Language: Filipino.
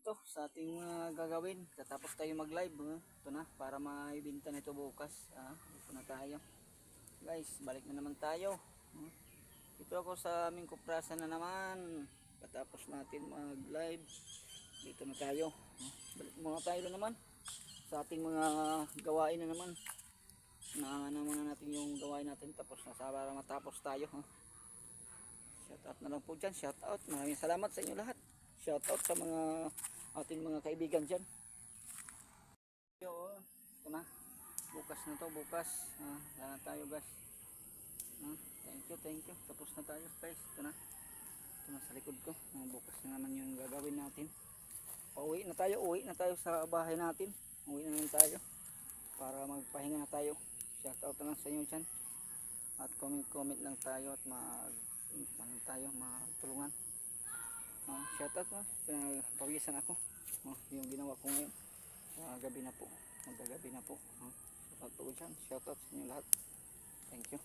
ito sa ating gagawin. Katapos tayo mag-live, ito na para maibenta nito bukas. Dito na tayo. Guys, balik na naman tayo. Dito ako sa aming kuprasan na naman. Katapos natin mag-live, dito na tayo. Balik muna tayo na naman sa ating mga gawain na naman. Naana muna natin yung gawain natin tapos na para matapos tayo. Shout out na lang po dyan. Shout out. Maraming salamat sa inyo lahat. Shout out sa mga ating mga kaibigan dyan. Ito na. Bukas na to. Bukas. Wala na tayo guys. Thank you. Tapos na tayo guys. Ito na. Ito na sa likod ko. Bukas na naman yung gagawin natin. Pauwi na tayo. Uwi na tayo sa bahay natin. Uwi na naman tayo. Para magpahinga na tayo. Shout out na lang sa inyo dyan. At comment lang tayo at magtulungan. Shout out na. Pinapawisan ako. Yung ginawa ko ngayon. Gabi na po. Magagabi na po. Shout out po dyan. Shout out sa inyo lahat. Thank you.